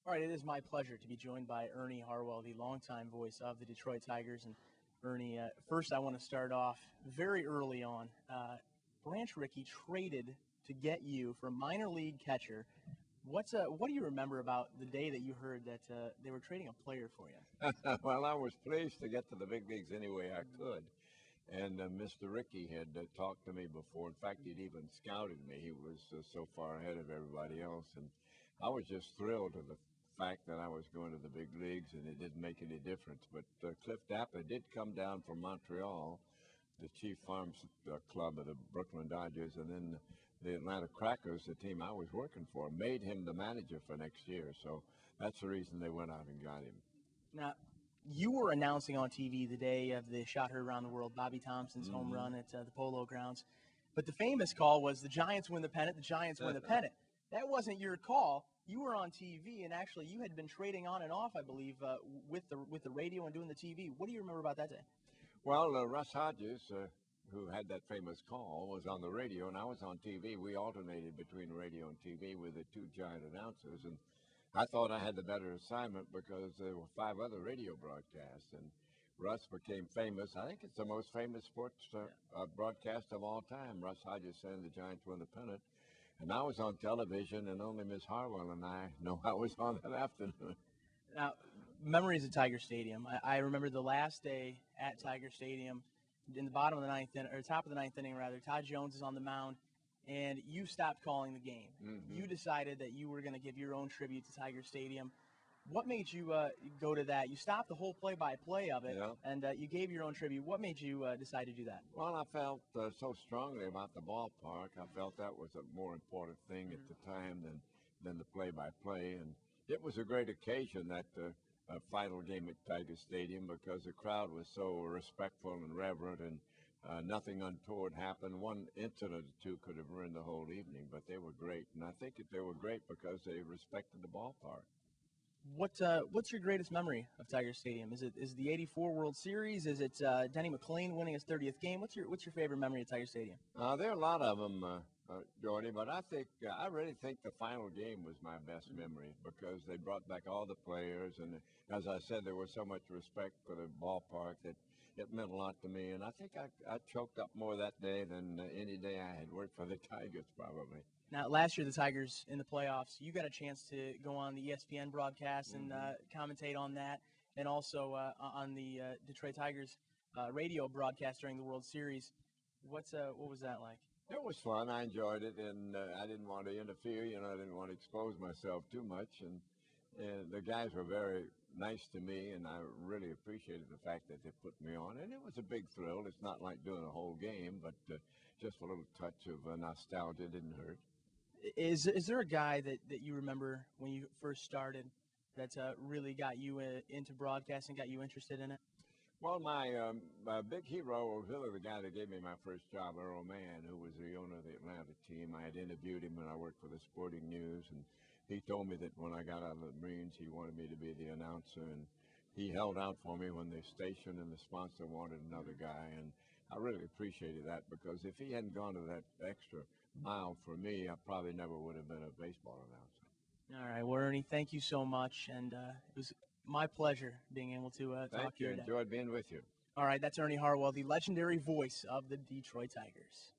All right, it is my pleasure to be joined by Ernie Harwell, the longtime voice of the Detroit Tigers. And Ernie, first I want to start off very early on. Branch Rickey traded to get you for a minor league catcher. What do you remember about the day that you heard that they were trading a player for you? Well, I was pleased to get to the big leagues any way I could. And Mr. Rickey had talked to me before. In fact, he'd even scouted me. He was so far ahead of everybody else. And I was just thrilled to the fact that I was going to the big leagues, and it didn't make any difference. But Cliff Dapper did come down from Montreal, the Chief Farms Club of the Brooklyn Dodgers, and then the Atlanta Crackers, the team I was working for, made him the manager for next year. So that's the reason they went out and got him. Now, you were announcing on TV the day of the shot heard around the world, Bobby Thompson's home run at the Polo Grounds. But the famous call was the Giants win the pennant, the Giants win the pennant. That wasn't your call. You were on TV, and actually you had been trading on and off, I believe, with the radio and doing the TV. What do you remember about that day? Well, Russ Hodges, who had that famous call, was on the radio, and I was on TV. We alternated between radio and TV with the two giant announcers, and I thought I had the better assignment because there were 5 other radio broadcasts, and Russ became famous. I think it's the most famous sports broadcast of all time. Russ Hodges saying the Giants won the pennant. And I was on television, and only Miss Harwell and I know I was on that afternoon. Now, memories of Tiger Stadium. I remember the last day at Tiger Stadium, in the bottom of the ninth inning, or top of the ninth inning rather. Todd Jones is on the mound, and you stopped calling the game. Mm-hmm. You decided that you were going to give your own tribute to Tiger Stadium. What made you go to that? You stopped the whole play-by-play of it, and you gave your own tribute. What made you decide to do that? Well, I felt so strongly about the ballpark. I felt that was a more important thing at the time than the play-by-play. And it was a great occasion, that final game at Tiger Stadium, because the crowd was so respectful and reverent, and nothing untoward happened. One incident or two could have ruined the whole evening, but they were great. And I think that they were great because they respected the ballpark. What's your greatest memory of Tiger Stadium? Is the '84 World Series? Is it Denny McLain winning his 30th game? What's your favorite memory of Tiger Stadium? There are a lot of them, Jordy, but I really think the final game was my best memory, because they brought back all the players, and as I said, there was so much respect for the ballpark that it meant a lot to me. And I think I choked up more that day than any day I had worked for the Tigers, probably. Now, last year, the Tigers in the playoffs, you got a chance to go on the ESPN broadcast and commentate on that, and also on the Detroit Tigers radio broadcast during the World Series. What was that like? It was fun. I enjoyed it, and I didn't want to interfere. I didn't want to expose myself too much, and the guys were very nice to me, and I really appreciated the fact that they put me on. And it was a big thrill. It's not like doing a whole game, but just a little touch of nostalgia didn't hurt. Is there a guy that you remember when you first started that really got you into broadcasting, got you interested in it? Well, my big hero was really the guy that gave me my first job, Earl Mann, who was the owner of the Atlanta team. I had interviewed him when I worked for the Sporting News, and he told me that when I got out of the Marines, he wanted me to be the announcer, and he held out for me when the station and the sponsor wanted another guy, and I really appreciated that, because if he hadn't gone to that extra mile for me, I probably never would have been a baseball announcer. All right, well, Ernie, thank you so much, and it was my pleasure being able to talk to you. Thank you. Enjoyed being with you. All right, that's Ernie Harwell, the legendary voice of the Detroit Tigers.